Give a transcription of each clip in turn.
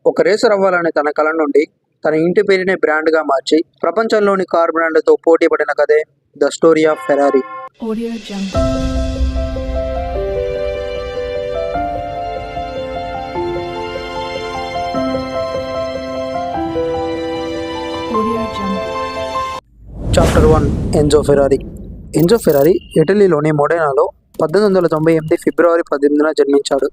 ఒక రేసర్ అవ్వాలనే తన కల నుండి తన ఇంటి పేరునే బ్రాండ్గా మార్చి ప్రపంచంలోని కార్ బ్రాండ్లతో పోటీ పడిన కథే the story of Ferrari. Audio Jungle. Audio Jungle. Chapter 1. Enzo Ferrari. Enzo Ferrari ఇటలీలోని మోడెనాలో 1898 ఫిబ్రవరి 18న జన్మించాడు.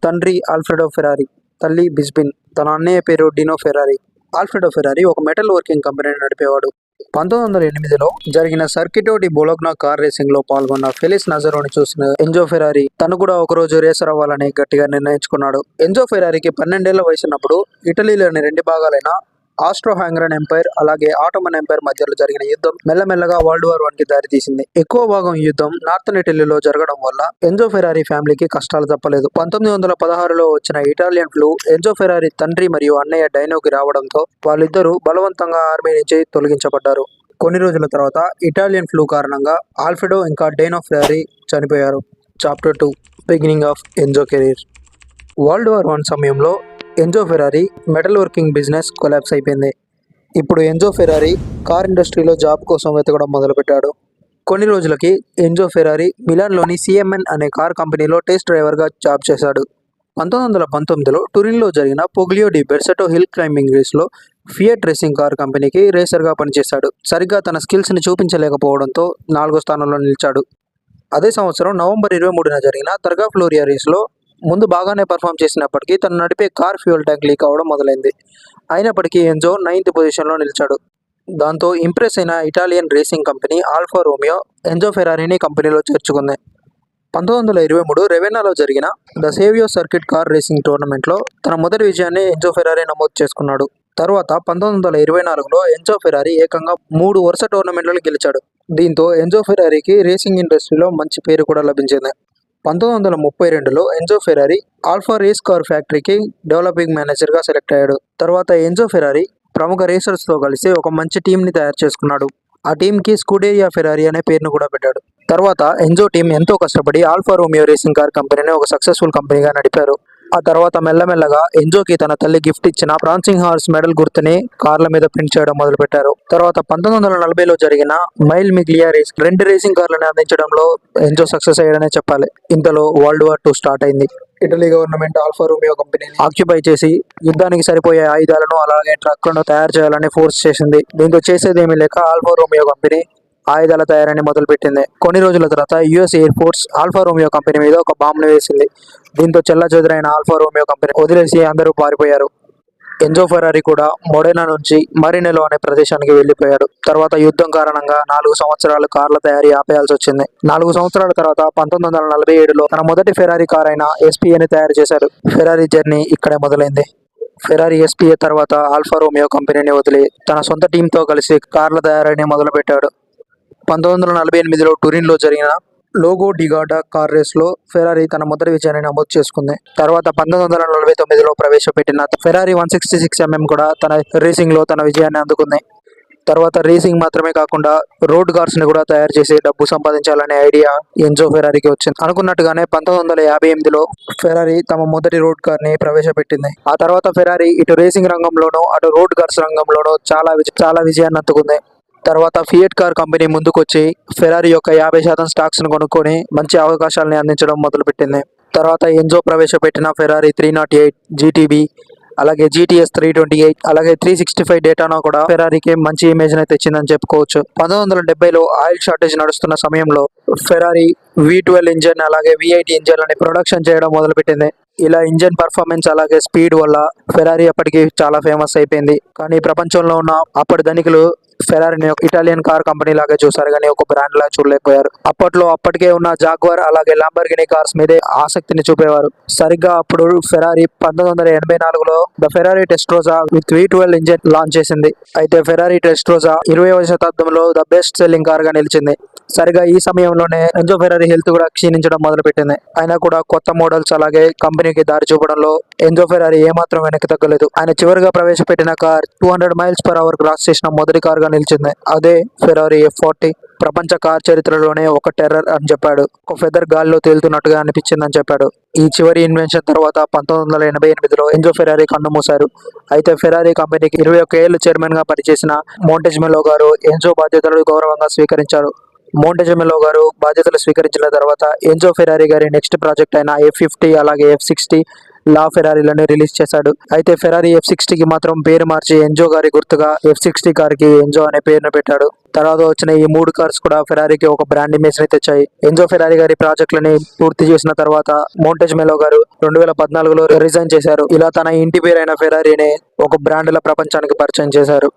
తండ్రి ఆల్ఫ్రెడో ఫెరారీ, తల్లి బిస్బిన్. తన అన్నయ్య పేరు డినో ఫెరారీ. ఆల్ఫ్రెడో ఫెరారీ ఒక మెటల్ వర్కింగ్ కంపెనీని నడిపేవాడు. 1908లో జరిగిన Circuito di Bologna car racing లో పాల్గొన్న ఫెలిస్ నజరోని చూసిన ఎన్జో ఫెరారీ తను కూడా ఒకరోజు రేసర్ అవ్వాలని గట్టిగా నిర్ణయించుకున్నాడు. ఎన్జో ఫెరారీకి 12 ఏళ్ల వయసున్నప్పుడు ఇటలీలోని 2 భాగాలైన ఆస్ట్రో హంగరన్ ఎంపైర్ అలాగే ఆటోమన్ ఎంపైర్ మధ్యలో జరిగిన యుద్ధం మెల్లమెల్లగా వరల్డ్ వార్ 1కి దారితీసింది. ఎక్కువ భాగం యుద్ధం నార్థన్ ఇటలీలో జరగడం వల్ల ఎన్జో ఫెరారీ ఫ్యామిలీకి కష్టాలు తప్పలేదు. 1916లో వచ్చిన ఇటాలియన్ ఫ్లూ ఎన్జో ఫెరారీ తండ్రి మరియు అన్నయ్య డైనోకి రావడంతో వాళ్ళిద్దరూ బలవంతంగా ఆర్మీ నుంచి తొలగించబడ్డారు. కొన్ని రోజుల తర్వాత ఇటాలియన్ ఫ్లూ కారణంగా ఆల్ఫ్రెడో ఇంకా డైనో ఫెరారీ చనిపోయారు. Chapter 2. Beginning of Enzo career. World war 1 సమయంలో Enzo Ferrari metal working business collapse అయిపోయింది. ఇప్పుడు ఎన్జో ఫెరారీ కార్ ఇండస్ట్రీలో జాబ్ కోసం వెతకడం మొదలుపెట్టాడు. కొన్ని రోజులకి ఎన్జో ఫెరారీ మిలాన్లోని సిఎంఎన్ అనే కార్ కంపెనీలో టెస్ట్ డ్రైవర్గా జాబ్ చేశాడు. 1919లో టూరిన్లో జరిగిన Poggio di Berceto hill climbing రేస్లో ఫియట్ రేసింగ్ కార్ కంపెనీకి రేసర్గా పనిచేశాడు. సరిగ్గా తన స్కిల్స్ని చూపించలేకపోవడంతో 4వ స్థానంలో నిలిచాడు. అదే సంవత్సరం నవంబర్ 23న జరిగిన తర్గా ఫ్లోరియా రేస్లో ముందు బాగానే పర్ఫామ్ చేసినప్పటికీ తను నడిపే కార్ ఫ్యూయల్ ట్యాంక్ లీక్ అవ్వడం మొదలైంది. అయినప్పటికీ ఎన్జో 9th పొజిషన్లో నిలిచాడు. దాంతో ఇంప్రెస్ అయిన Italian racing company Alfa Romeo Enzo ఫెరారీని కంపెనీలో చేర్చుకుంది. 1923 రెవెనాలో జరిగిన the Savio circuit car racing టోర్నమెంట్లో తన మొదటి విజయాన్ని ఎన్జో ఫెరారీ నమోదు చేసుకున్నాడు. తర్వాత 1924లో ఎన్జో ఫెరారీ ఏకంగా 3 వరుస టోర్నమెంట్లను గెలిచాడు. దీంతో ఎన్జో ఫెరారీకి రేసింగ్ ఇండస్ట్రీలో మంచి పేరు కూడా లభించింది. 1932లో Enzo Ferrari Alfa race car ఫ్యాక్టరీకి డెవలపింగ్ మేనేజర్గా సెలెక్ట్ అయ్యాడు. తర్వాత ఎన్జో ఫెరారీ ప్రముఖ రేసర్స్తో కలిసి ఒక మంచి టీంని తయారు చేసుకున్నాడు. ఆ టీంకి స్కూడేరియా ఫెరారీ అనే పేరును కూడా పెట్టాడు. తర్వాత ఎన్జో టీం ఎంతో కష్టపడి ఆల్ఫా రోమియో రేసింగ్ కార్ కంపెనీని ఒక సక్సెస్ఫుల్ కంపెనీగా నడిపారు. ఆ తర్వాత మెల్లమెల్లగా ఎన్జోకి తన తల్లి గిఫ్ట్ ఇచ్చిన ఫ్రాన్సింగ్ హార్స్ మెడల్ గుర్తుని కార్ల మీద ప్రింట్ చేయడం మొదలుపెట్టారు. తర్వాత 1940లో జరిగిన మైల్ మిగ్లియా రేస్ 2 రేసింగ్ కార్లను అందించడంలో ఎన్జో సక్సెస్ అయ్యాడనే చెప్పాలి. ఇంతలో వరల్డ్ వార్ 2 స్టార్ట్ అయింది. ఇటలీ గవర్నమెంట్ ఆల్ఫా రోమియో కంపెనీని ఆక్యుపై చేసి యుద్ధానికి సరిపోయే ఆయుధాలను అలాగే ట్రక్లను తయారు చేయాలని ఫోర్స్ చేసింది. దీంతో చేసేదేమీ లేక ఆల్ఫా రోమియో కంపెనీ ఆయుధాల తయారీని మొదలుపెట్టింది. కొన్ని రోజుల తర్వాత US air force Alfa Romeo company మీద ఒక బాంబును వేసింది. దీంతో చెల్లాచెదురైన ఆల్ఫా రోమియో కంపెనీ వదిలేసి అందరూ పారిపోయారు. ఎన్జో ఫెరారీ కూడా మోడెనా నుంచి మరినెలో అనే ప్రదేశానికి వెళ్లిపోయాడు. తర్వాత యుద్ధం కారణంగా 4 సంవత్సరాలు కార్ల తయారీ ఆపేయాల్సి వచ్చింది. 4 సంవత్సరాల తర్వాత 1947లో తన మొదటి ఫెరారీ కార్ అయిన ఎస్పీఏని తయారు చేశారు. ఫెరారీ జర్నీ ఇక్కడే మొదలైంది. ఫెరారీ ఎస్పీఏ తర్వాత ఆల్ఫా రోమియో కంపెనీని వదిలి తన సొంత టీంతో కలిసి కార్ల తయారీని మొదలుపెట్టాడు. 1948లో టూరిన్లో జరిగిన లోగో డిగాడా కార్ రేస్లో ఫెరారీ తన మొదటి విజయాన్ని నమోదు చేసుకుంది. తర్వాత 1949లో ప్రవేశపెట్టిన ఫెరారీ 166mm కూడా తన రేసింగ్లో తన విజయాన్ని అందుకుంది. తర్వాత రేసింగ్ మాత్రమే కాకుండా రోడ్ కార్స్ని కూడా తయారు చేసి డబ్బు సంపాదించాలనే ఐడియా ఎన్జో ఫెరారీకి వచ్చింది. అనుకున్నట్టుగానే 1958లో ఫెరారీ తమ మొదటి రోడ్ కార్ని ప్రవేశపెట్టింది. ఆ తర్వాత ఫెరారీ ఇటు రేసింగ్ రంగంలోనూ అటు రోడ్ కార్స్ రంగంలోనూ చాలా విజయాన్ని అందుకుంది. తర్వాత ఫియట్ కార్ కంపెనీ ముందుకొచ్చి ఫెరారీ యొక్క 50% స్టాక్స్ను కొనుక్కొని మంచి అవకాశాలని అందించడం మొదలుపెట్టింది. తర్వాత ఎన్జో ప్రవేశపెట్టిన ఫెరారీ 308 జీటీబీ అలాగే జీటీఎస్ 328 అలాగే 365 డేటానా కూడా ఫెరారీకి మంచి ఇమేజ్ ని తెచ్చిందని చెప్పుకోవచ్చు. 1970లో ఆయిల్ షార్టేజ్ నడుస్తున్న సమయంలో ఫెరారీ V12 ఇంజన్ అలాగే V8 ఇంజన్లని ప్రొడక్షన్ చేయడం మొదలుపెట్టింది. ఇలా ఇంజన్ పర్ఫార్మెన్స్ అలాగే స్పీడ్ వల్ల ఫెరారీ అప్పటికి చాలా ఫేమస్ అయిపోయింది. కానీ ప్రపంచంలో ఉన్న అప్పటి ధనికులు ఫెరారీని ఒక ఇటాలియన్ కార్ కంపెనీ లాగా చూసారు కానీ ఒక బ్రాండ్ లాగా చూడలేకపోయారు. అప్పటికే ఉన్న జాగ్వార్ అలాగే లంబోర్గినీ కార్స్ మీదే ఆసక్తిని చూపేవారు. సరిగ్గా అప్పుడు ఫెరారీ 1984లో the Ferrari Testarossa with V12 engine launch చేసింది. అయితే ఫెరారీ టెస్ట్రోజా 20వ శతాబ్దంలో ద బెస్ట్ సెల్లింగ్ కార్ గా నిలిచింది. సరిగా ఈ సమయంలోనే ఎన్జో ఫెరారీ హెల్త్ కూడా క్షీణించడం మొదలుపెట్టింది. అయినా కూడా కొత్త మోడల్స్ అలాగే కంపెనీకి దారి చూపడంలో ఎన్జో ఫెరారీ ఏమాత్రం వెనక్కి తగ్గలేదు. ఆయన చివరిగా ప్రవేశపెట్టిన కార్ 200 mph క్రాస్ చేసిన మొదటి కార్ గా నిలిచింది. అదే ఫెరారీ F40. ప్రపంచ కార్ చరిత్రలోనే ఒక టెర్రర్ అని చెప్పాడు. ఒక ఫెదర్ గాల్లో తేలుతున్నట్టుగా అనిపించిందని చెప్పాడు. ఈ చివరి ఇన్వెన్షన్ తర్వాత 1988లో ఎన్జో ఫెరారీ కన్నుమూశారు. అయితే ఫెరారీ కంపెనీకి 21 ఏళ్లు చైర్మన్ గా పనిచేసిన మోంటెజ్మెలో గారు ఎన్జో బాధ్యతలు గౌరవంగా స్వీకరించారు. మోంటెజ్మెలో గారు బాధ్యతలు స్వీకరించిన తర్వాత ఎన్జో ఫెరారీ గారి నెక్స్ట్ ప్రాజెక్ట్ అయిన F50 అలాగే F60 లా ఫెరారీలను రిలీజ్ చేశాడు. అయితే ఫెరారీ F60కి మాత్రం పేరు మార్చి ఎన్జో గారి గుర్తుగా F60 కార్కి ఎన్జో అనే పేరును పెట్టాడు. తర్వాత వచ్చిన ఈ 3 కార్స్ కూడా ఫెరారీకి ఒక బ్రాండ్ ఇమేజ్ ని తెచ్చాయి. ఎన్జో ఫెరారీ గారి ప్రాజెక్టులని పూర్తి చేసిన తర్వాత మోంటెజ్మెలో గారు 2014లో రిజైన్ చేశారు. ఇలా తన ఇంటి పేరైన ఫెరారీని ఒక బ్రాండ్ ల ప్రపంచానికి పరిచయం చేశారు.